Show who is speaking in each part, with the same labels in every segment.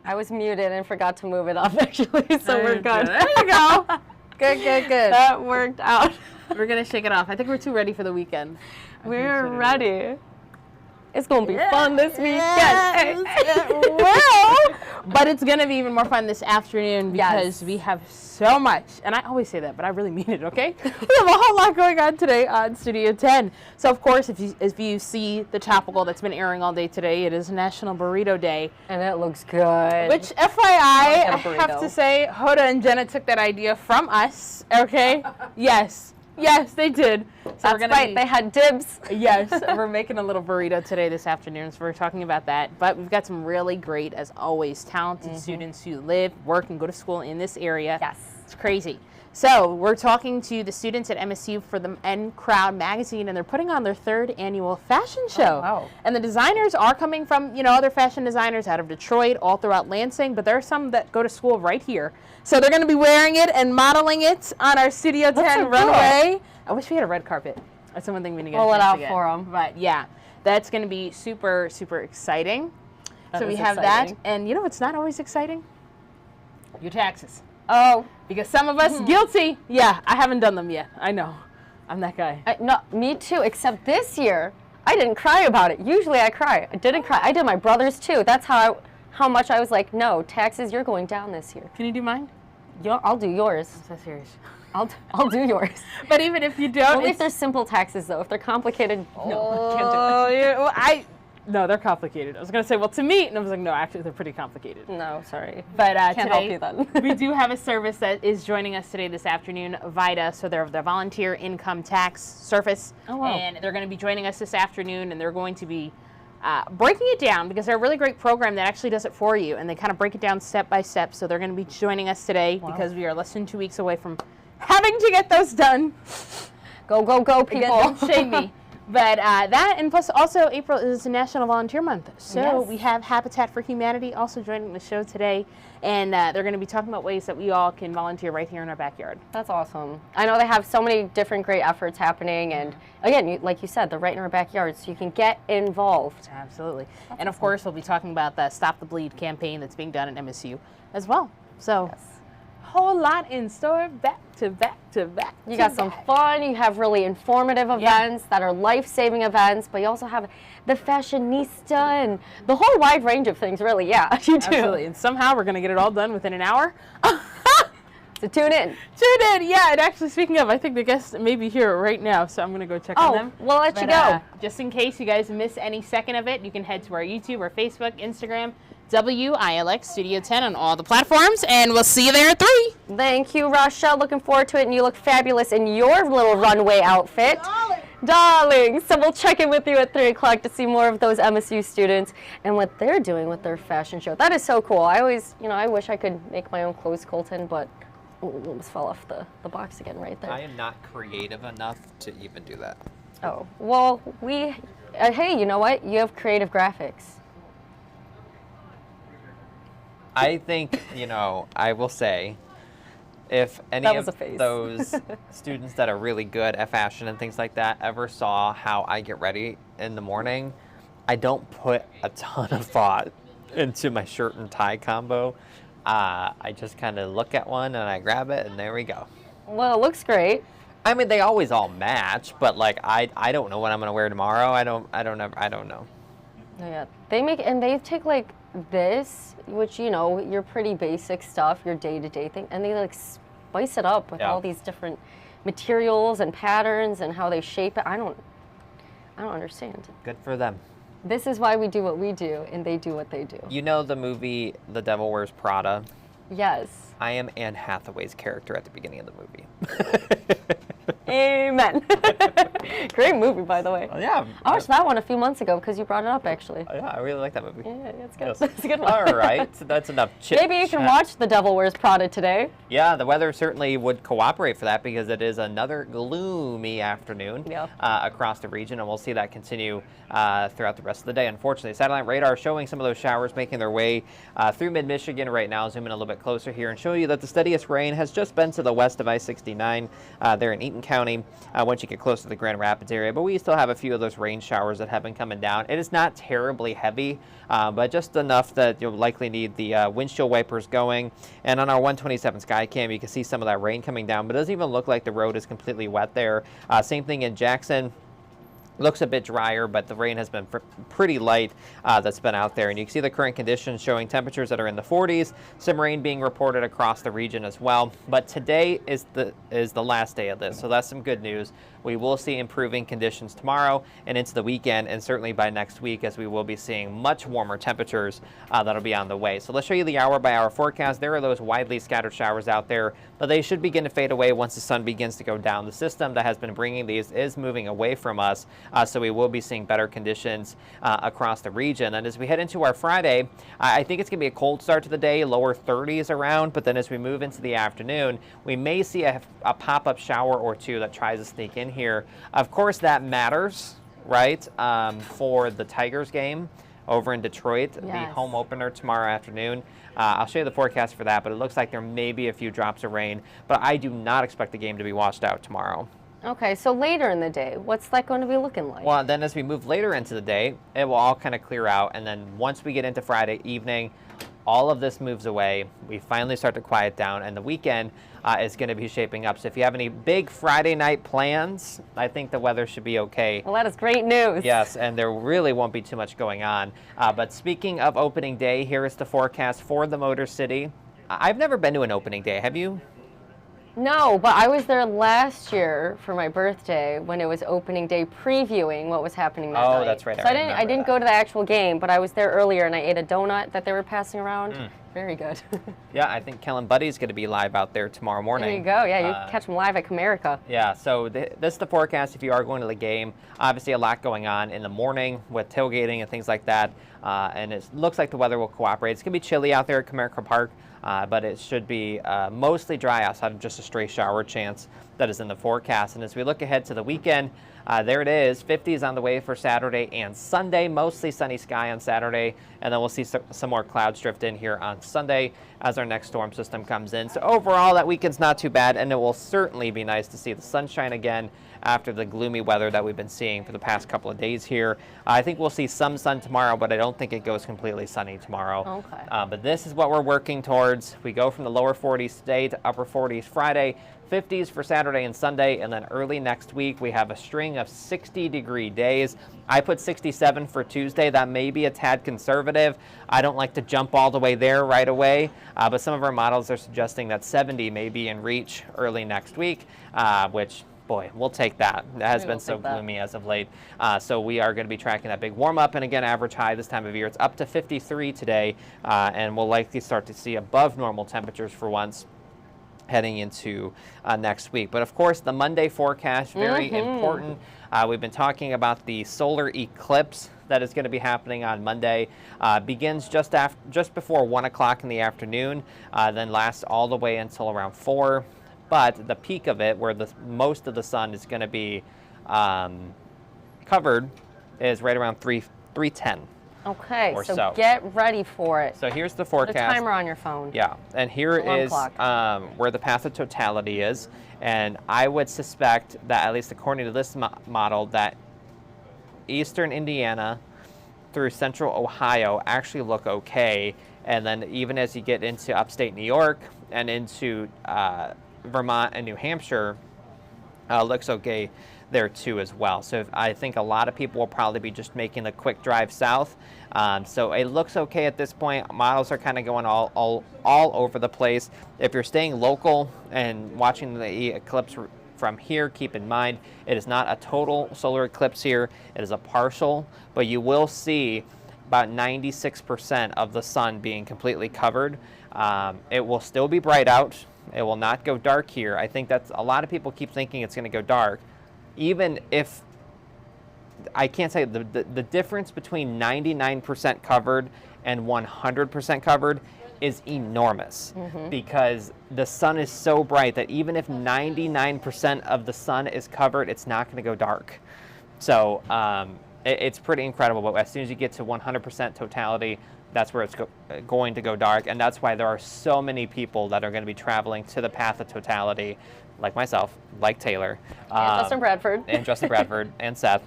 Speaker 1: I was muted and forgot to move it up, actually, so we're good.
Speaker 2: There you go.
Speaker 1: Good.
Speaker 2: That worked out. We're going to shake it off. I think we're too ready for the weekend.
Speaker 1: We're ready. It's going to be fun this weekend.
Speaker 2: Yes, it will. But it's going to be even more fun this afternoon because we have so much. And I always say that, but I really mean it, okay? We have a whole lot going on today on Studio 10. So, of course, if you see the topical that's been airing all day today, it is National Burrito Day.
Speaker 1: And it looks good.
Speaker 2: Which, FYI, I have to say, Hoda and Jenna took that idea from us, okay? Yes, they did. So
Speaker 1: that's right, they had dibs.
Speaker 2: Yes, we're making a little burrito today this afternoon, so we're talking about that. But we've got some really great, as always, talented students who live, work, and go to school in this area.
Speaker 1: Yes.
Speaker 2: It's crazy. So we're talking to the students at MSU for the N Crowd magazine, and they're putting on their 3rd annual fashion show.
Speaker 1: Oh, wow.
Speaker 2: And the designers are coming from, other fashion designers out of Detroit, all throughout Lansing, but there are some that go to school right here. So they're going to be wearing it and modeling it on our Studio 10 runway. I wish we had a red carpet. That's one thing we need to get.
Speaker 1: Pull it out for them.
Speaker 2: But yeah, that's going to be super, super exciting.
Speaker 1: That
Speaker 2: so we
Speaker 1: is
Speaker 2: have
Speaker 1: exciting.
Speaker 2: that. And what's not always exciting? Your taxes.
Speaker 1: Oh.
Speaker 2: Because some of us guilty. Yeah, I haven't done them yet. I know. I'm that guy.
Speaker 1: No, me too, except this year, I didn't cry about it. Usually I cry. I didn't cry. I did my brother's too. That's how much I was like, no, taxes, you're going down this year.
Speaker 2: Can you do mine?
Speaker 1: I'll do yours.
Speaker 2: I'm so serious.
Speaker 1: I'll do yours.
Speaker 2: But even if you don't,
Speaker 1: only if they're simple taxes though. If they're complicated, no, I can't do it.
Speaker 2: Oh, yeah, well, no, they're complicated. I was gonna say, well, to me, and I was like, no, actually, they're pretty complicated.
Speaker 1: No, sorry.
Speaker 2: But
Speaker 1: can't
Speaker 2: today,
Speaker 1: help you then.
Speaker 2: we do have a service that is joining us today this afternoon, VITA. So they're the Volunteer Income Tax Service.
Speaker 1: Oh, wow.
Speaker 2: And they're going to be joining us this afternoon, and they're going to be breaking it down because they're a really great program that actually does it for you, and they kind of break it down step by step. So they're going to be joining us today because we are less than 2 weeks away from having to get those done.
Speaker 1: Go, people.
Speaker 2: Again, don't shame me. But that, and plus also April is National Volunteer Month. So we have Habitat for Humanity also joining the show today. And they're going to be talking about ways that we all can volunteer right here in our backyard.
Speaker 1: That's awesome. I know they have so many different great efforts happening. And again, like you said, they're right in our backyard, so you can get involved.
Speaker 2: Absolutely. And of course, we'll be talking about the Stop the Bleed campaign that's being done at MSU as well. So whole lot in store, back to back to back.
Speaker 1: You got some fun. You have really informative events that are life-saving events, but you also have the fashionista and the whole wide range of things, really. Yeah, you do.
Speaker 2: Absolutely. And somehow we're going to get it all done within an hour.
Speaker 1: So tune in.
Speaker 2: Yeah, and actually, speaking of, I think the guests may be here right now, so I'm going to go check on them.
Speaker 1: We'll let you go.
Speaker 2: Just in case you guys miss any second of it, you can head to our YouTube, our Facebook, Instagram, WILX Studio 10 on all the platforms, and we'll see you there at 3.
Speaker 1: Thank you, Rochelle. Looking forward to it, and you look fabulous in your little runway outfit. Darling. So we'll check in with you at 3 o'clock to see more of those MSU students and what they're doing with their fashion show. That is so cool. I always, I wish I could make my own clothes, Colton, but almost fell off the box again right there.
Speaker 3: I am not creative enough to even do that.
Speaker 1: Oh, well, hey, you know what? You have creative graphics.
Speaker 3: I think, I will say, if any of those students that are really good at fashion and things like that ever saw how I get ready in the morning, I don't put a ton of thought into my shirt and tie combo. I just kind of look at one and I grab it and there we go.
Speaker 1: Well, it looks great.
Speaker 3: I mean, they always all match, but like I don't know what I'm gonna wear tomorrow. I don't know.
Speaker 1: Yeah, they take like this, which your pretty basic stuff, your day-to-day thing, and they like spice it up with all these different materials and patterns and how they shape it. I don't understand.
Speaker 3: Good for them.
Speaker 1: This is why we do what we do, and they do what they do.
Speaker 3: You know the movie The Devil Wears Prada?
Speaker 1: Yes.
Speaker 3: I am Anne Hathaway's character at the beginning of the movie.
Speaker 1: Amen. Great movie, by the way.
Speaker 3: Yeah.
Speaker 1: I watched that one a few months ago because you brought it up, actually.
Speaker 3: Yeah, I really like that movie.
Speaker 1: Yeah, it's good.
Speaker 3: Yes.
Speaker 1: It's a good one.
Speaker 3: All right, so that's enough chit
Speaker 1: Maybe you can watch The Devil Wears Prada today.
Speaker 3: Yeah, the weather certainly would cooperate for that because it is another gloomy afternoon across the region, and we'll see that continue throughout the rest of the day. Unfortunately, satellite radar showing some of those showers making their way through mid-Michigan right now. Zoom in a little bit closer here and show you that the steadiest rain has just been to the west of I-69 there in Eaton County. County once you get close to the Grand Rapids area. But we still have a few of those rain showers that have been coming down. It is not terribly heavy, but just enough that you'll likely need the windshield wipers going. And on our 127 Skycam, you can see some of that rain coming down, but it doesn't even look like the road is completely wet there. Same thing in Jackson. Looks a bit drier, but the rain has been pretty light that's been out there. And you can see the current conditions showing temperatures that are in the 40s, some rain being reported across the region as well. But today is the last day of this, so that's some good news. We will see improving conditions tomorrow and into the weekend, and certainly by next week, as we will be seeing much warmer temperatures that'll be on the way. So let's show you the hour-by-hour forecast. There are those widely scattered showers out there, but they should begin to fade away once the sun begins to go down. The system that has been bringing these is moving away from us, so we will be seeing better conditions across the region. And as we head into our Friday, I think it's going to be a cold start to the day, lower 30s around, but then as we move into the afternoon, we may see a pop-up shower or two that tries to sneak in here. Of course, that matters, right, for the Tigers game over in Detroit,
Speaker 1: yes,
Speaker 3: the home opener tomorrow afternoon. I'll show you the forecast for that, but it looks like there may be a few drops of rain, but I do not expect the game to be washed out tomorrow.
Speaker 1: Okay, so later in the day, what's that going to be looking like?
Speaker 3: Well, then as we move later into the day, it will all kind of clear out, and then once we get into Friday evening, all of this moves away. We finally start to quiet down, and the weekend is going to be shaping up. So if you have any big Friday night plans, I think the weather should be okay.
Speaker 1: Well, that is great news.
Speaker 3: Yes, and there really won't be too much going on. But speaking of opening day, here is the forecast for the Motor City. I've never been to an opening day. Have you?
Speaker 1: No, but I was there last year for my birthday when it was opening day previewing what was happening that night.
Speaker 3: Oh, that's right.
Speaker 1: So I didn't go to the actual game, but I was there earlier and I ate a donut that they were passing around. Very good.
Speaker 3: Yeah, I think Kellen Buddy's going to be live out there tomorrow morning.
Speaker 1: There you go. Yeah, you can catch them live at Comerica.
Speaker 3: Yeah, so this is the forecast if you are going to the game. Obviously, a lot going on in the morning with tailgating and things like that. And it looks like the weather will cooperate. It's going to be chilly out there at Comerica Park, but it should be mostly dry outside of just a stray shower chance that is in the forecast. And as we look ahead to the weekend, there it is, 50s on the way for Saturday and Sunday, mostly sunny sky on Saturday, and then we'll see some more clouds drift in here on Sunday as our next storm system comes in. So overall, that weekend's not too bad, and it will certainly be nice to see the sunshine again after the gloomy weather that we've been seeing for the past couple of days here. I think we'll see some sun tomorrow, but I don't think it goes completely sunny tomorrow.
Speaker 1: Okay.
Speaker 3: But this is what we're working towards. We go from the lower 40s today to upper 40s Friday, 50s for Saturday and Sunday, and then early next week we have a string of 60-degree days. I put 67 for Tuesday. That may be a tad conservative. I don't like to jump all the way there right away, but some of our models are suggesting that 70 may be in reach early next week, which, boy, we'll take that. It has been so gloomy as of late. So we are going to be tracking that big warm-up, and again, average high this time of year. It's up to 53 today, and we'll likely start to see above normal temperatures for once heading into next week. But of course, the Monday forecast, very important. We've been talking about the solar eclipse that is going to be happening on Monday. Begins just before 1 o'clock in the afternoon, then lasts all the way until around 4. But the peak of it, where most of the sun is going to be covered, is right around 3:10.
Speaker 1: Okay, so get ready for it.
Speaker 3: So here's the forecast.
Speaker 1: Put a timer on your phone.
Speaker 3: Yeah, and here is where the path of totality is. And I would suspect that, at least according to this model, that eastern Indiana through central Ohio actually look okay. And then even as you get into upstate New York and into Vermont and New Hampshire, looks okay there too as well. So I think a lot of people will probably be just making a quick drive south. So it looks okay at this point. Models are kind of going all over the place. If you're staying local and watching the eclipse from here, keep in mind it is not a total solar eclipse here. It is a partial, but you will see about 96% of the sun being completely covered. It will still be bright out. It will not go dark here. I think that's a lot of people keep thinking it's going to go dark. Even if, I can't say, the difference between 99% covered and 100% covered is enormous, because the sun is so bright that even if 99% of the sun is covered, it's not going to go dark. So it's pretty incredible. But as soon as you get to 100% totality, that's where it's going to go dark. And that's why there are so many people that are going to be traveling to the path of totality, like myself, like Taylor.
Speaker 1: And Justin Bradford.
Speaker 3: And Justin Bradford and Seth.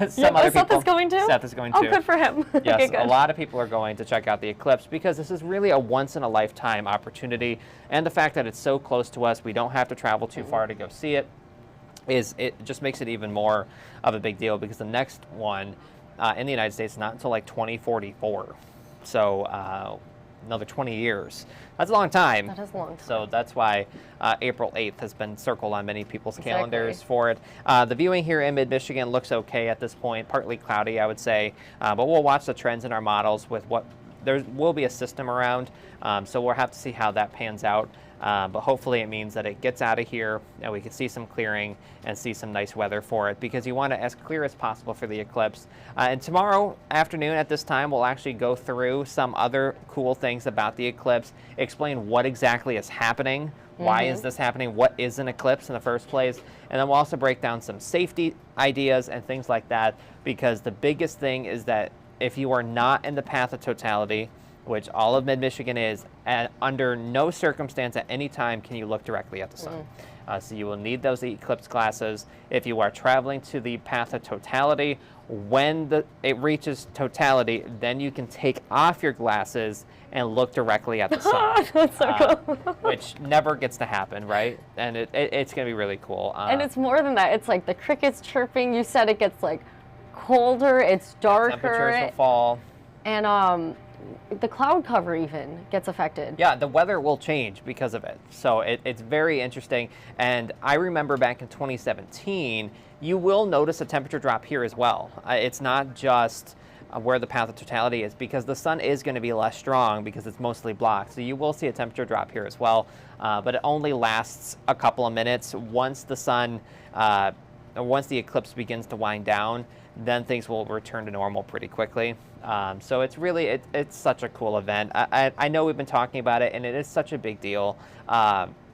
Speaker 1: Some other people. Seth is going too?
Speaker 3: Seth is going too.
Speaker 1: Oh, good for him.
Speaker 3: Yes,
Speaker 1: okay, good.
Speaker 3: A lot of people are going to check out the eclipse because this is really a once-in-a-lifetime opportunity. And the fact that it's so close to us, we don't have to travel too far to go see it, it just makes it even more of a big deal because the next one in the United States is not until like 2044. So another 20 years. That's a long time.
Speaker 1: That is a long time.
Speaker 3: So that's why April 8th has been circled on many people's calendars for it. The viewing here in mid-Michigan looks okay at this point, partly cloudy, I would say. But we'll watch the trends in our models with what there will be a system around. So we'll have to see how that pans out. But hopefully it means that it gets out of here and we can see some clearing and see some nice weather for it because you want it as clear as possible for the eclipse. And tomorrow afternoon at this time, we'll actually go through some other cool things about the eclipse, explain what exactly is happening, why is this happening, what is an eclipse in the first place, and then we'll also break down some safety ideas and things like that because the biggest thing is that if you are not in the path of totality, which all of mid-Michigan is, and under no circumstance at any time can you look directly at the sun. So you will need those eclipse glasses. If you are traveling to the path of totality, when it reaches totality, then you can take off your glasses and look directly at the sun.
Speaker 1: That's so cool.
Speaker 3: Which never gets to happen, right? And it's going to be really cool.
Speaker 1: And it's more than that. It's like the crickets chirping. You said it gets like colder, it's darker.
Speaker 3: Temperatures will fall.
Speaker 1: And the cloud cover even gets affected.
Speaker 3: Yeah, the weather will change because of it. So it's very interesting. And I remember back in 2017, you will notice a temperature drop here as well. It's not just where the path of totality is because the sun is going to be less strong because it's mostly blocked. So you will see a temperature drop here as well. But it only lasts a couple of minutes. Once the sun, once the eclipse begins to wind down, then things will return to normal pretty quickly. So it's really, it's such a cool event. I know we've been talking about it, and it is such a big deal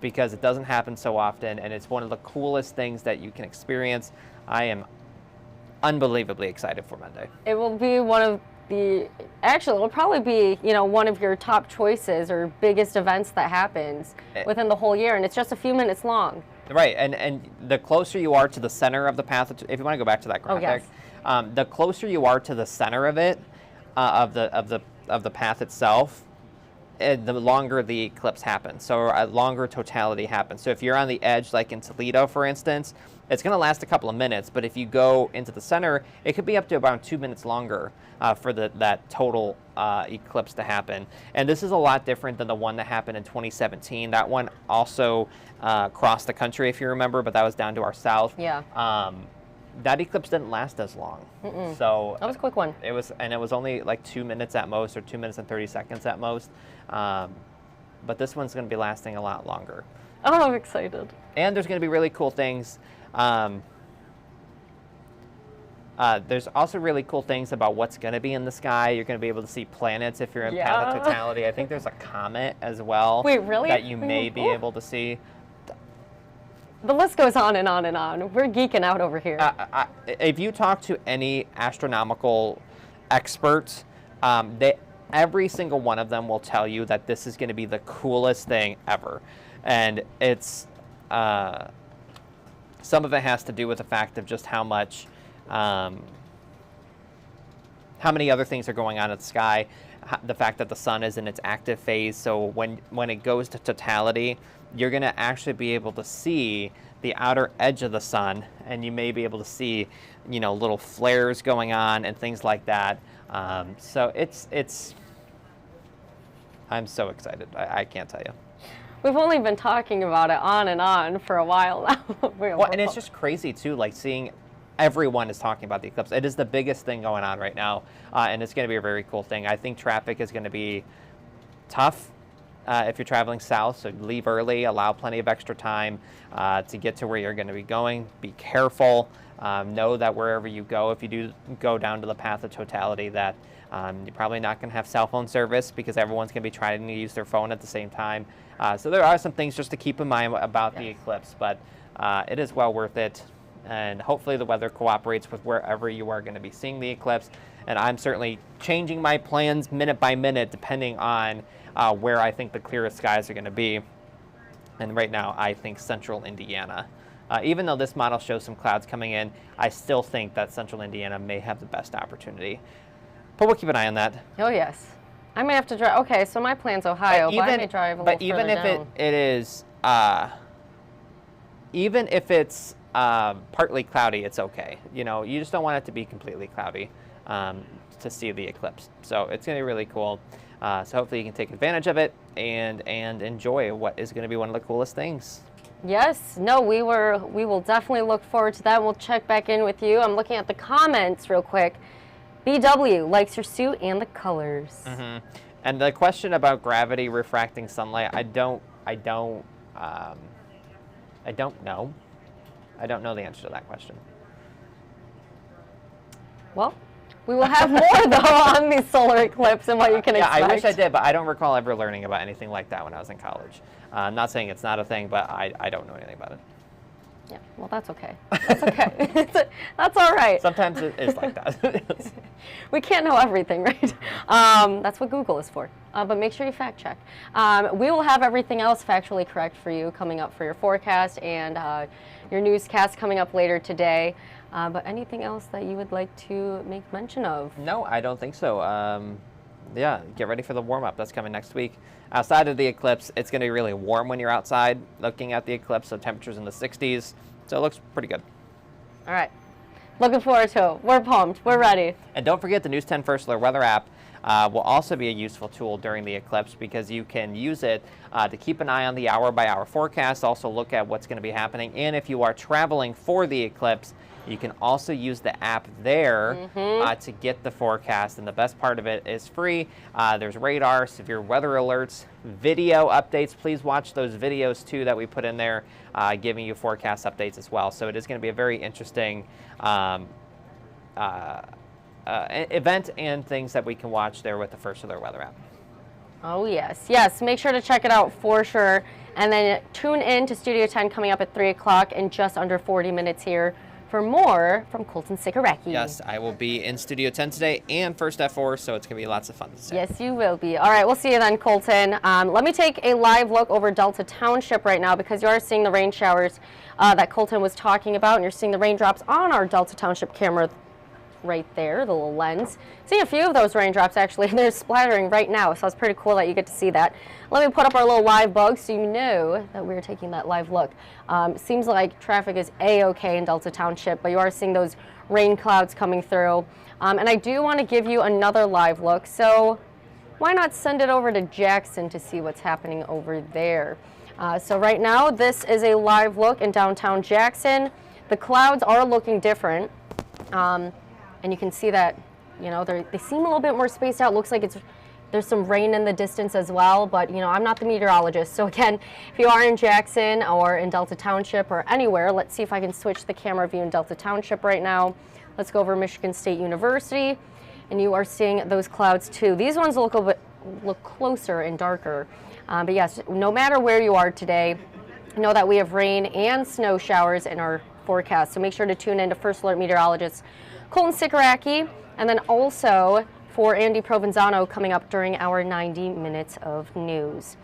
Speaker 3: because it doesn't happen so often, and it's one of the coolest things that you can experience. I am unbelievably excited for Monday.
Speaker 1: It will be one of the, actually, it will probably be, one of your top choices or biggest events that happens within the whole year, and it's just a few minutes long.
Speaker 3: Right, and the closer you are to the center of the path, if you want to go back to that graphic, the closer you are to the center of it, of the path itself, the longer the eclipse happens. So a longer totality happens. So if you're on the edge, like in Toledo, for instance, it's going to last a couple of minutes. But if you go into the center, it could be up to about 2 minutes longer for that total eclipse to happen. And this is a lot different than the one that happened in 2017. That one also crossed the country, if you remember, but that was down to our south.
Speaker 1: Yeah.
Speaker 3: That eclipse didn't last as long. So
Speaker 1: that was a quick one.
Speaker 3: It was only like 2 minutes at most, or 2 minutes and 30 seconds at most. But this one's going to be lasting a lot longer.
Speaker 1: Oh, I'm excited. And
Speaker 3: there's going to be really cool things. There's also really cool things about what's going to be in the sky. You're going to be able to see planets if you're in path of totality. I think there's a comet as well.
Speaker 1: Wait, really?
Speaker 3: That you may be able to see.
Speaker 1: The list goes on and on and on. We're geeking out over here.
Speaker 3: If you talk to any astronomical experts, every single one of them will tell you that this is going to be the coolest thing ever. And it's some of it has to do with the fact of just how much, how many other things are going on in the sky. The fact that the sun is in its active phase, so when it goes to totality, you're going to actually be able to see the outer edge of the sun, and you may be able to see, little flares going on and things like that. So it's. I'm so excited. I can't tell you.
Speaker 1: We've only been talking about it on and on for a while now.
Speaker 3: Well, and it's just crazy too, like seeing. Everyone is talking about the eclipse. It is the biggest thing going on right now, and it's going to be a very cool thing. I think traffic is going to be tough if you're traveling south, so leave early, allow plenty of extra time to get to where you're going to be going. Be careful. Know that wherever you go, if you do go down to the path of totality, that you're probably not going to have cell phone service because everyone's going to be trying to use their phone at the same time. So there are some things just to keep in mind about the eclipse, but it is well worth it. And hopefully the weather cooperates with wherever you are going to be seeing the eclipse. And I'm certainly changing my plans minute by minute depending on where I think the clearest skies are going to be. And right now, I think central Indiana. Even though this model shows some clouds coming in, I still think that central Indiana may have the best opportunity. But we'll keep an eye on that.
Speaker 1: Oh, yes. I may have to drive. Okay, so my plan's Ohio, but I may drive a little further down.
Speaker 3: But even if it is, even if it's partly cloudy, it's okay. You know, you just don't want it to be completely cloudy to see the eclipse. So it's going to be really cool. So hopefully you can take advantage of it and enjoy what is going to be one of the coolest things.
Speaker 1: Yes, no, we will definitely look forward to that. We'll check back in with you. I'm looking at the comments real quick. BW likes your suit and the colors.
Speaker 3: Mm-hmm. And the question about gravity refracting sunlight, I don't know. I don't know the answer to that question.
Speaker 1: Well, we will have more, though, on the solar eclipse and what you can expect.
Speaker 3: Yeah, I wish I did, but I don't recall ever learning about anything like that when I was in college. I'm not saying it's not a thing, but I don't know anything about it.
Speaker 1: Yeah, well, that's okay. That's okay. That's all right.
Speaker 3: Sometimes it is like that.
Speaker 1: We can't know everything, right? That's what Google is for. But make sure you fact check. We will have everything else factually correct for you coming up for your forecast and your newscast coming up later today. But anything else that you would like to make mention of?
Speaker 3: No, I don't think so. Yeah, get ready for the warm-up. That's coming next week. Outside of the eclipse, it's going to be really warm when you're outside looking at the eclipse, so temperatures in the 60s. So it looks pretty good.
Speaker 1: All right. Looking forward to it. We're pumped. We're ready.
Speaker 3: And don't forget the News 10 First Alert Weather app will also be a useful tool during the eclipse because you can use it to keep an eye on the hour-by-hour forecast, also look at what's going to be happening. And if you are traveling for the eclipse, you can also use the app there to get the forecast. And the best part of it is free. There's radar, severe weather alerts, video updates. Please watch those videos, too, that we put in there, giving you forecast updates as well. So it is going to be a very interesting event and things that we can watch there with the First Alert Weather app.
Speaker 1: Oh, yes. Yes, make sure to check it out for sure. And then tune in to Studio 10 coming up at 3 o'clock in just under 40 minutes here for more from Colton Sikoracki.
Speaker 3: Yes, I will be in Studio 10 today and First F4, so it's going to be lots of fun to see.
Speaker 1: Yes, you will be. All right, we'll see you then, Colton. Let me take a live look over Delta Township right now because you are seeing the rain showers that Colton was talking about, and you're seeing the raindrops on our Delta Township camera right there, the little lens. Seeing a few of those raindrops actually, they're splattering right now, so it's pretty cool that you get to see that. Let me put up our little live bug so you know that we're taking that live look. Seems like traffic is A-okay in Delta Township, but you are seeing those rain clouds coming through. And I do want to give you another live look, so why not send it over to Jackson to see what's happening over there. So right now, this is a live look in downtown Jackson. The clouds are looking different. And you can see that, you know, they seem a little bit more spaced out. Looks like there's some rain in the distance as well, but, you know, I'm not the meteorologist. So again, if you are in Jackson or in Delta Township or anywhere, let's see if I can switch the camera view in Delta Township right now. Let's go over Michigan State University, and you are seeing those clouds too. These ones look a bit closer and darker. But yes, no matter where you are today, know that we have rain and snow showers in our forecast. So make sure to tune in to First Alert Meteorologist Colton Sikoracki, and then also for Andy Provenzano coming up during our 90 minutes of news.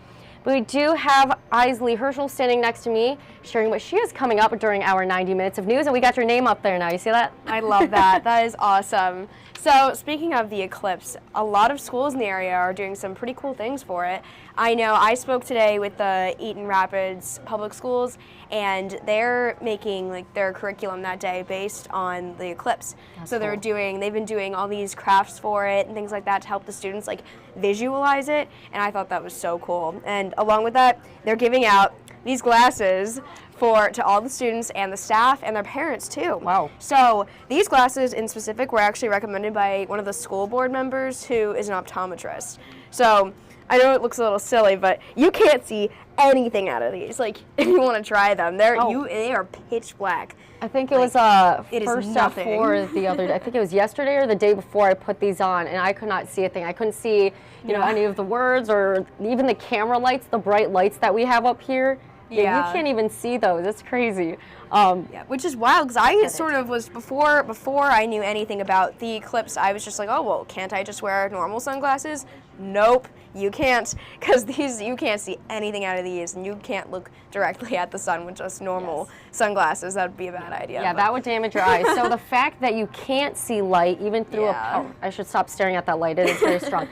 Speaker 1: We do have Isley Herschel standing next to me, sharing what she is coming up during our 90 minutes of news, and we got your name up there now. You see that?
Speaker 4: I love that. That is awesome. So speaking of the eclipse, a lot of schools in the area are doing some pretty cool things for it. I know I spoke today with the Eaton Rapids Public Schools, and they're making like their curriculum that day based on the eclipse.
Speaker 1: That's
Speaker 4: so
Speaker 1: cool.
Speaker 4: they've been doing all these crafts for it and things like that to help the students like visualize it, and I thought that was so cool. And along with that, they're giving out these glasses to all the students and the staff and their parents too.
Speaker 1: Wow.
Speaker 4: So these glasses in specific were actually recommended by one of the school board members who is an optometrist. So I know it looks a little silly, but you can't see anything out of these. Like if you want to try them, they are pitch black.
Speaker 1: I think it was first F4 the other day. I think it was yesterday or the day before I put these on, and I could not see a thing. I couldn't see, you know, any of the words or even the camera lights, the bright lights that we have up here. Yeah, you can't even see those. It's crazy.
Speaker 4: Yeah, which is wild because I sort of was before I knew anything about the eclipse. I was just like, oh well, can't I just wear normal sunglasses? Nope, you can't, because you can't see anything out of these, and you can't look directly at the sun with just normal sunglasses. That would be a bad idea.
Speaker 1: Yeah, that would damage your eyes. So the fact that you can't see light even through I should stop staring at that light. It is very strong.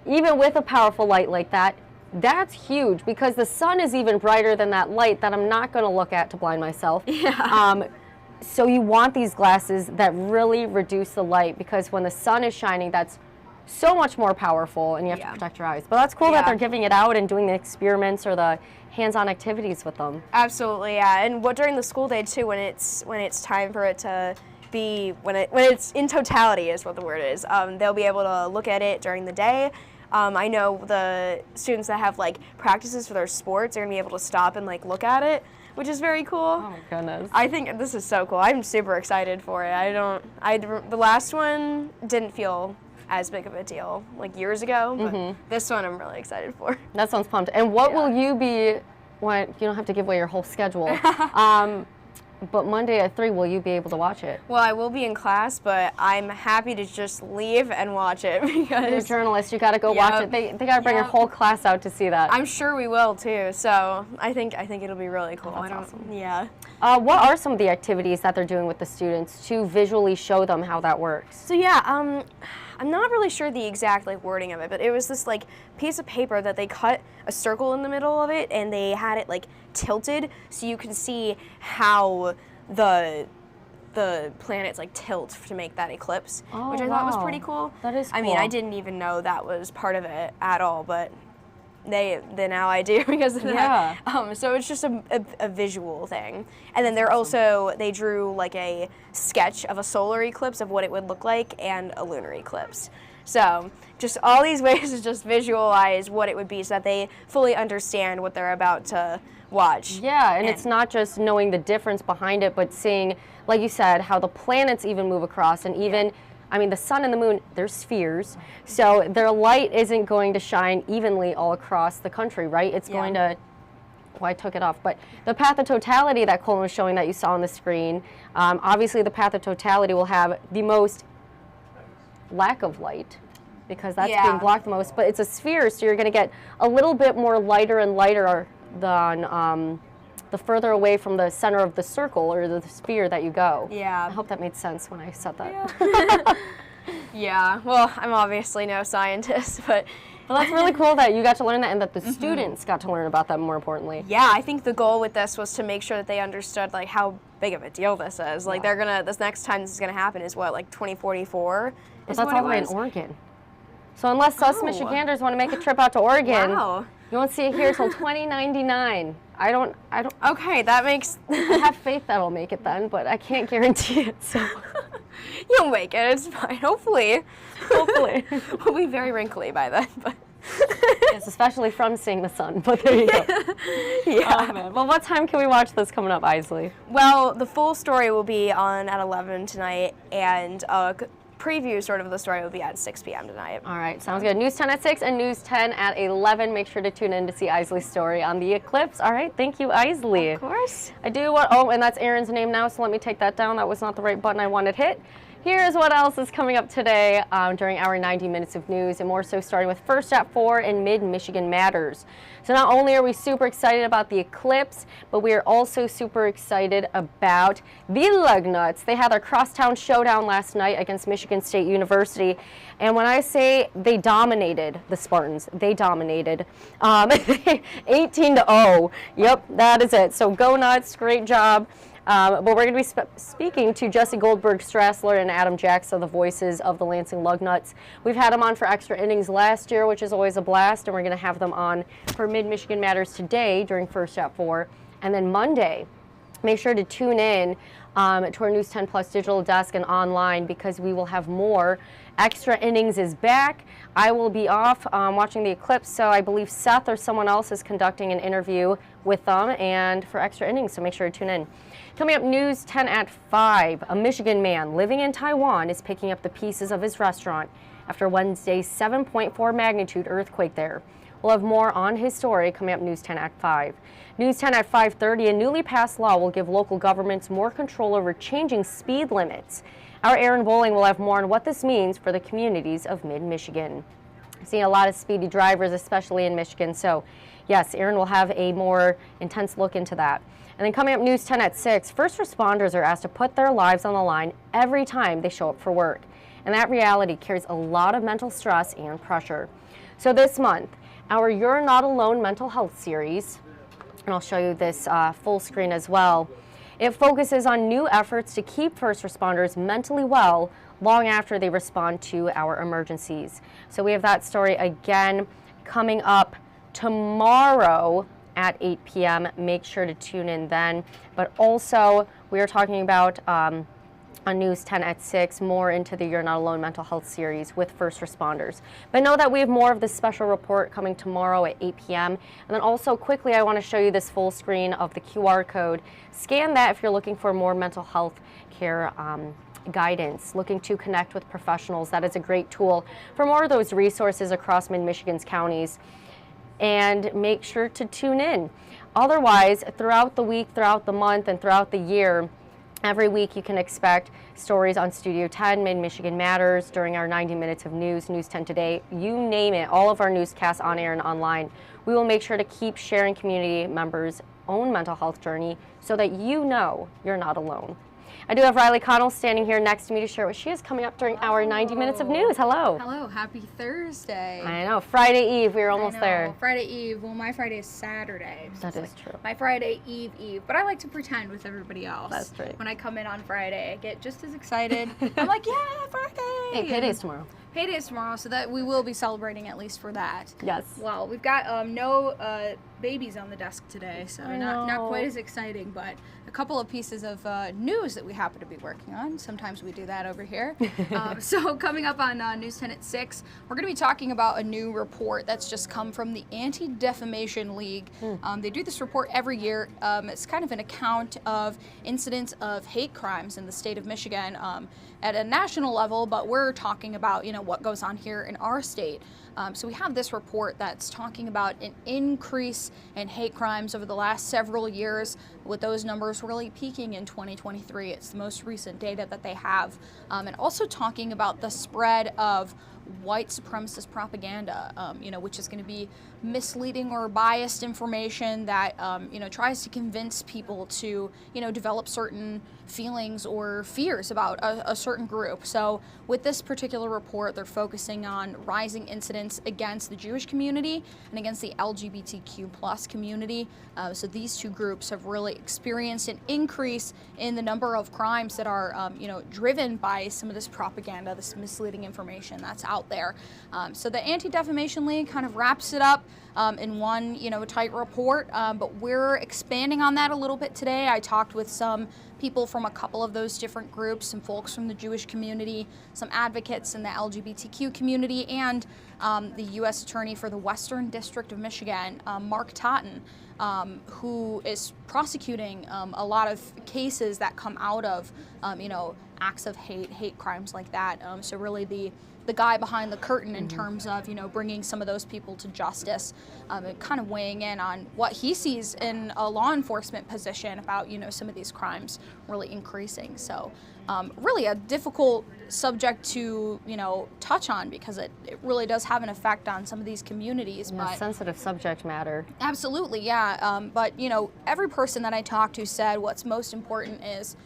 Speaker 1: Even with a powerful light like that, that's huge because the sun is even brighter than that light that I'm not going to look at to blind myself. Yeah. So you want these glasses that really reduce the light because when the sun is shining, that's so much more powerful and you have to protect your eyes. But that's cool that they're giving it out and doing the experiments or the hands-on activities with them.
Speaker 4: Absolutely, yeah. And during the school day too, when it's time for it to be, when it's in totality is what the word is, they'll be able to look at it during the day. I know the students that have like practices for their sports are gonna be able to stop and like look at it, which is very cool.
Speaker 1: Oh my goodness.
Speaker 4: I think this is so cool. I'm super excited for it. The last one didn't feel as big of a deal like years ago, but this one I'm really excited for.
Speaker 1: That sounds pumped. And what will you be, when you don't have to give away your whole schedule, but Monday at 3, will you be able to watch it?
Speaker 4: Well, I will be in class, but I'm happy to just leave and watch it because
Speaker 1: you're a journalist, you got to go watch it. They got to bring your whole class out to see that.
Speaker 4: I'm sure we will too. So I think it'll be really cool.
Speaker 1: That's awesome.
Speaker 4: Yeah.
Speaker 1: What are some of the activities that they're doing with the students to visually show them how that works?
Speaker 4: So yeah, I'm not really sure the exact like wording of it, but it was this like piece of paper that they cut a circle in the middle of it and they had it like tilted so you can see how the planets like tilt to make that eclipse, which I thought was pretty cool.
Speaker 1: That is cool.
Speaker 4: I mean, I didn't even know that was part of it at all, but now I do because of that. So it's just a visual thing. And then they drew like a sketch of a solar eclipse of what it would look like and a lunar eclipse. So just all these ways to just visualize what it would be so that they fully understand what they're about to watch.
Speaker 1: Yeah, and it's not just knowing the difference behind it, but seeing, like you said, how the planets even move across and even I mean, the sun and the moon, they're spheres, so their light isn't going to shine evenly all across the country, right? It's going to, well, I took it off, but the path of totality that Colin was showing that you saw on the screen, obviously the path of totality will have the most lack of light because that's being blocked the most, but it's a sphere, so you're going to get a little bit more lighter and lighter than the further away from the center of the circle or the sphere that you go.
Speaker 4: Yeah.
Speaker 1: I hope that made sense when I said that.
Speaker 4: Yeah. Yeah. Well, I'm obviously no scientist, but
Speaker 1: well, that's really cool that you got to learn that and that the students got to learn about that more importantly.
Speaker 4: Yeah, I think the goal with this was to make sure that they understood like how big of a deal this is. Like this next time this is gonna happen is what, like 2044?
Speaker 1: But that's all the way in Oregon. So unless us Michiganders want to make a trip out to Oregon, you won't see it here till 2099. I don't.
Speaker 4: Okay, that makes.
Speaker 1: I have faith that'll make it then, but I can't guarantee it. So
Speaker 4: you'll make it. It's fine. Hopefully. We'll be very wrinkly by then, but.
Speaker 1: Yes, especially from seeing the sun. But there you go.
Speaker 4: Yeah.
Speaker 1: Oh, man. Well, what time can we watch this coming up, Isley?
Speaker 4: Well, the full story will be on at 11 tonight, and preview sort of the story will be at 6 p.m. tonight.
Speaker 1: All right, sounds good. News 10 at 6 and News 10 at 11. Make sure to tune in to see Isley's story on the eclipse. All right, thank you, Isley.
Speaker 4: Of course.
Speaker 1: I do want, and that's Aaron's name now, so let me take that down. That was not the right button I wanted hit. Here's what else is coming up today during our 90 minutes of news, and more so starting with First at 4 and Mid-Michigan Matters. So not only are we super excited about the eclipse, but we are also super excited about the Lugnuts. They had their crosstown showdown last night against Michigan State University, and when I say they dominated the Spartans, they dominated 18-0. Yep, that is it. So go Nuts, great job. But we're going to be speaking to Jesse Goldberg-Strassler and Adam Jackson, the voices of the Lansing Lugnuts. We've had them on for extra innings last year, which is always a blast, and we're going to have them on for Mid-Michigan Matters today during First at 4. And then Monday, make sure to tune in to our News 10 Plus digital desk and online because we will have more. Extra Innings is back. I will be off watching the eclipse, so I believe Seth or someone else is conducting an interview with them and for Extra Innings, so make sure to tune in. Coming up, News 10 at 5. A Michigan man living in Taiwan is picking up the pieces of his restaurant after Wednesday's 7.4 magnitude earthquake there. We'll have more on his story coming up News 10 at 5. News 10 at 5:30, a newly passed law will give local governments more control over changing speed limits. Our Aaron Bowling will have more on what this means for the communities of mid-Michigan. Seeing a lot of speedy drivers, especially in Michigan, so yes, Aaron will have a more intense look into that. And then coming up News 10 at 6, first responders are asked to put their lives on the line every time they show up for work. And that reality carries a lot of mental stress and pressure. So this month, our You're Not Alone mental health series, and I'll show you this full screen as well, it focuses on new efforts to keep first responders mentally well long after they respond to our emergencies. So we have that story again coming up tomorrow at 8 p.m. Make sure to tune in then. But also, we are talking about on News 10 at 6, more into the You're Not Alone mental health series with first responders. But know that we have more of this special report coming tomorrow at 8 p.m. And then also quickly, I want to show you this full screen of the QR code. Scan that if you're looking for more mental health care guidance, looking to connect with professionals. That is a great tool for more of those resources across mid-Michigan's counties. And make sure to tune in. Otherwise, throughout the week, throughout the month, and throughout the year, every week you can expect stories on Studio 10, Mid-Michigan Matters, during our 90 minutes of news, News 10 Today, you name it, all of our newscasts on air and online. We will make sure to keep sharing community members' own mental health journey so that you know you're not alone. I do have Riley Connell standing here next to me to share what she has coming up during our 90 minutes of news. Hello.
Speaker 5: Hello, happy Thursday.
Speaker 1: I know, Friday Eve, we're almost there.
Speaker 5: Friday Eve, well my Friday is Saturday. So
Speaker 1: that is true.
Speaker 5: My Friday Eve, but I like to pretend with everybody else.
Speaker 1: That's right.
Speaker 5: When I come in on Friday, I get just as excited. I'm like, yeah, Friday.
Speaker 1: Hey, payday's tomorrow.
Speaker 5: Payday's tomorrow, so that we will be celebrating at least for that.
Speaker 1: Yes.
Speaker 5: Well, we've got no babies on the desk today, so not quite as exciting, but a couple of pieces of news that we happen to be working on. Sometimes we do that over here. So coming up on News 10 at 6, we're going to be talking about a new report that's just come from the Anti-Defamation League. They do this report every year. It's kind of an account of incidents of hate crimes in the state of Michigan at a national level, but we're talking about, what goes on here in our state. So we have this report that's talking about an increase in hate crimes over the last several years, with those numbers really peaking in 2023. It's the most recent data that they have. And also talking about the spread of white supremacist propaganda, which is going to be misleading or biased information that, tries to convince people to, develop certain feelings or fears about a certain group. So with this particular report, they're focusing on rising incidents against the Jewish community and against the LGBTQ plus community. So these two groups have really experienced an increase in the number of crimes that are, driven by some of this propaganda, this misleading information that's out there. So the Anti-Defamation League kind of wraps it up in one, tight report, but we're expanding on that a little bit today. I talked with some people from a couple of those different groups, some folks from the Jewish community, some advocates in the LGBTQ community, and the U.S. Attorney for the Western District of Michigan, Mark Totten, who is prosecuting a lot of cases that come out of, acts of hate crimes like that. So really the guy behind the curtain in terms of, bringing some of those people to justice, and kind of weighing in on what he sees in a law enforcement position about, some of these crimes really increasing. So really a difficult subject to, touch on, because it really does have an effect on some of these communities.
Speaker 1: Yeah, but sensitive subject matter.
Speaker 5: Absolutely, yeah. But, every person that I talked to said what's most important is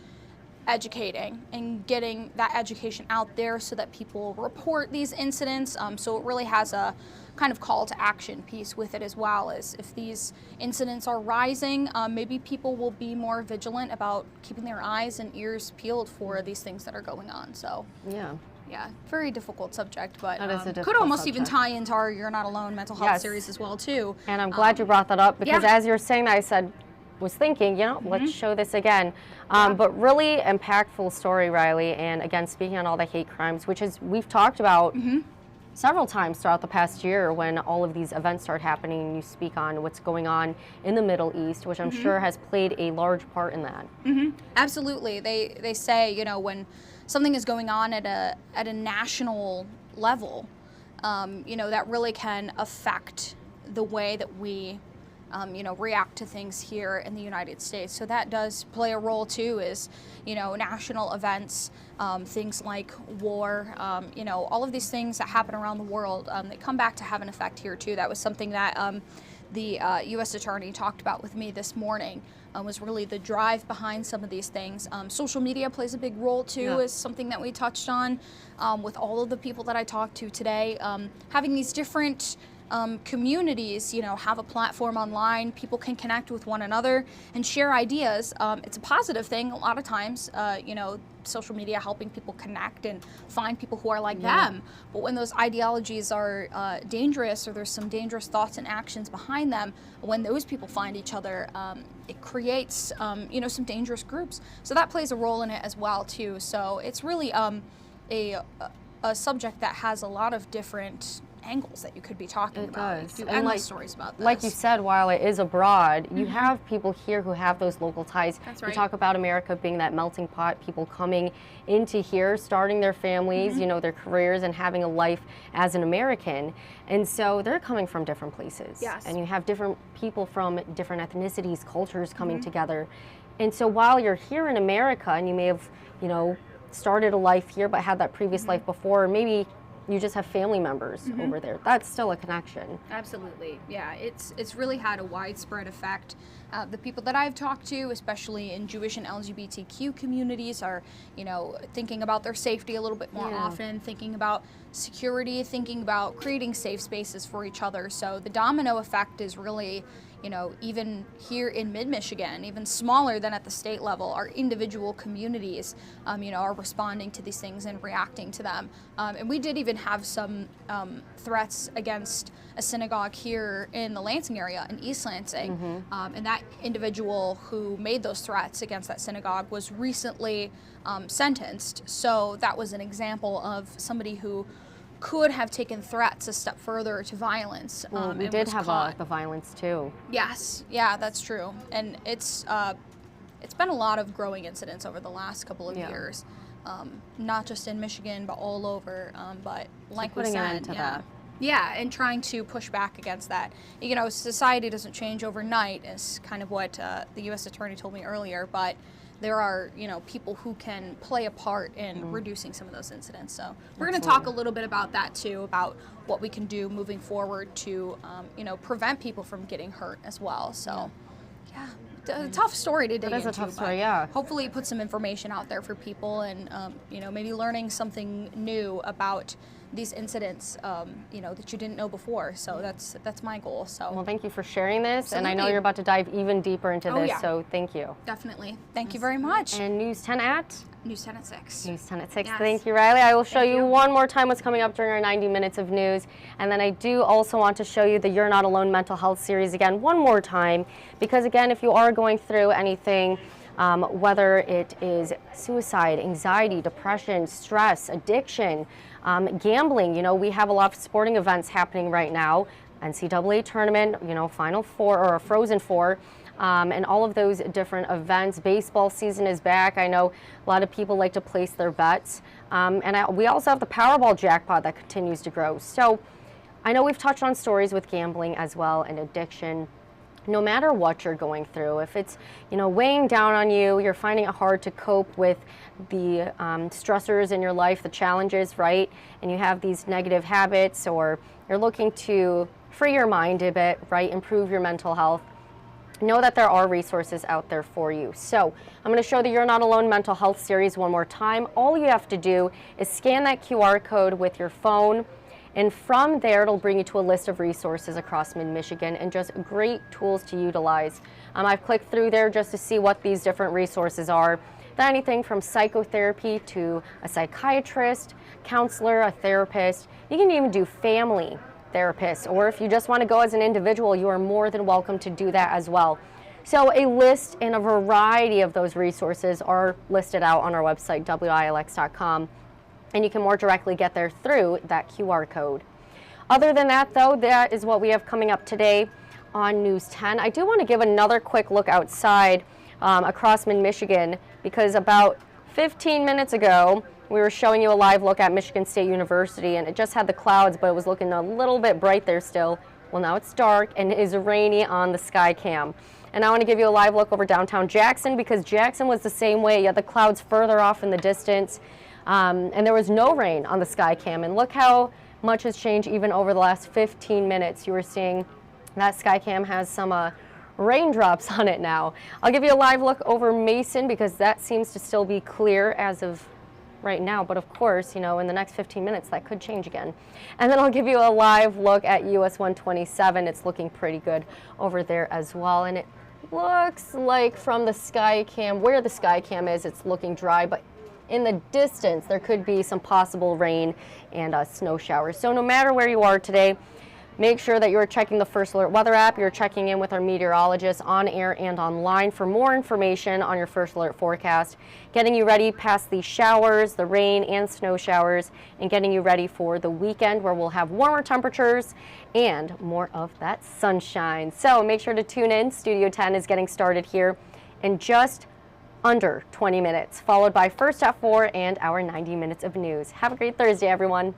Speaker 5: educating and getting that education out there so that people report these incidents. So it really has a kind of call to action piece with it as well, as if these incidents are rising, maybe people will be more vigilant about keeping their eyes and ears peeled for these things that are going on. So yeah, very difficult subject, but could almost even tie into our You're Not Alone mental health series as well too.
Speaker 1: And I'm glad you brought that up, because as you're saying that, I was thinking, let's show this again. But really impactful story, Riley. And again, speaking on all the hate crimes, which is we've talked about several times throughout the past year when all of these events start happening. You speak on what's going on in the Middle East, which I'm sure has played a large part in that.
Speaker 5: Absolutely. They say, when something is going on at a national level, that really can affect the way that we react to things here in the United States. So that does play a role too, is, national events, things like war, all of these things that happen around the world, that come back to have an effect here too. That was something that the U.S. Attorney talked about with me this morning, was really the drive behind some of these things. Social media plays a big role too, is something that we touched on with all of the people that I talked to today. Having these different communities, have a platform online, people can connect with one another and share ideas. It's a positive thing a lot of times, social media helping people connect and find people who are like them. But when those ideologies are dangerous, or there's some dangerous thoughts and actions behind them, when those people find each other, it creates, some dangerous groups. So that plays a role in it as well too. So it's really a subject that has a lot of different angles that you could be talking about.
Speaker 1: Does.
Speaker 5: You do endless stories about this.
Speaker 1: Like you said, while it is abroad, you have people here who have those local ties.
Speaker 5: That's right.
Speaker 1: You talk about America being that melting pot, people coming into here, starting their families, their careers, and having a life as an American. And so they're coming from different places.
Speaker 5: Yes.
Speaker 1: And you have different people from different ethnicities, cultures coming together. And so while you're here in America, and you may have, started a life here but had that previous life before, or maybe you just have family members over there, that's still a connection.
Speaker 5: Absolutely, yeah. It's really had a widespread effect. The people that I've talked to, especially in Jewish and LGBTQ communities, are, thinking about their safety a little bit more often, thinking about security, thinking about creating safe spaces for each other. So the domino effect is really, even here in mid-Michigan, even smaller than at the state level, our individual communities, are responding to these things and reacting to them. And we did even have some threats against a synagogue here in the Lansing area, in East Lansing. And that individual who made those threats against that synagogue was recently sentenced. So that was an example of somebody who could have taken threats a step further to violence.
Speaker 1: Well, we did have the violence too.
Speaker 5: Yes, yeah, that's true. And it's been a lot of growing incidents over the last couple of years, not just in Michigan, but all over. But like we said, yeah, and trying to push back against that. Society doesn't change overnight, is kind of what the U.S. Attorney told me earlier, but there are, people who can play a part in reducing some of those incidents. So we're going to talk a little bit about that too, about what we can do moving forward to, prevent people from getting hurt as well. So, a tough story to dig into.
Speaker 1: That is a tough story, yeah.
Speaker 5: Hopefully put some information out there for people, and, maybe learning something new about these incidents, that you didn't know before. So that's my goal. So
Speaker 1: well, thank you for sharing this.
Speaker 5: Absolutely.
Speaker 1: And I know you're about to dive even deeper into this, so thank you.
Speaker 5: Definitely. Thank you very much.
Speaker 1: And News 10 at?
Speaker 5: News 10 at 6.
Speaker 1: News 10 at 6.
Speaker 5: Yes.
Speaker 1: Thank you, Riley. I will show you one more time what's coming up during our 90 minutes of news. And then I do also want to show you the You're Not Alone mental health series again one more time. Because again, if you are going through anything, whether it is suicide, anxiety, depression, stress, addiction, gambling, we have a lot of sporting events happening right now. NCAA tournament, Final Four or a Frozen Four. And all of those different events. Baseball season is back. I know a lot of people like to place their bets. We also have the Powerball jackpot that continues to grow. So I know we've touched on stories with gambling as well and addiction. No matter what you're going through, if it's, weighing down on you, you're finding it hard to cope with the stressors in your life, the challenges, right? And you have these negative habits, or you're looking to free your mind a bit, right? Improve your mental health. Know that there are resources out there for you. So I'm going to show the You're Not Alone mental health series one more time. All you have to do is scan that QR code with your phone, and from there it'll bring you to a list of resources across mid-Michigan and just great tools to utilize. I've clicked through there just to see what these different resources are. Anything from psychotherapy to a psychiatrist, counselor, a therapist. You can even do family therapist, or if you just want to go as an individual, you are more than welcome to do that as well. So a list and a variety of those resources are listed out on our website, wilx.com, and you can more directly get there through that QR code. Other than that, though, that is what we have coming up today on News 10. I do want to give another quick look outside across mid-Michigan, because about 15 minutes ago, we were showing you a live look at Michigan State University, and it just had the clouds, but it was looking a little bit bright there still. Well, now it's dark and it is rainy on the sky cam. And I want to give you a live look over downtown Jackson, because Jackson was the same way. You had the clouds further off in the distance, and there was no rain on the sky cam. And look how much has changed even over the last 15 minutes. You were seeing that sky cam has some raindrops on it now. I'll give you a live look over Mason, because that seems to still be clear as of right now, but of course, you know, in the next 15 minutes that could change again. And then I'll give you a live look at US 127. It's looking pretty good over there as well, and it looks like from the sky cam, where the sky cam is, it's looking dry, but in the distance there could be some possible rain and snow showers. So no matter where you are today, make sure that you're checking the First Alert Weather app. You're checking in with our meteorologists on air and online for more information on your First Alert forecast, getting you ready past the showers, the rain and snow showers, and getting you ready for the weekend, where we'll have warmer temperatures and more of that sunshine. So make sure to tune in. Studio 10 is getting started here in just under 20 minutes, followed by First at 4 and our 90 minutes of news. Have a great Thursday, everyone.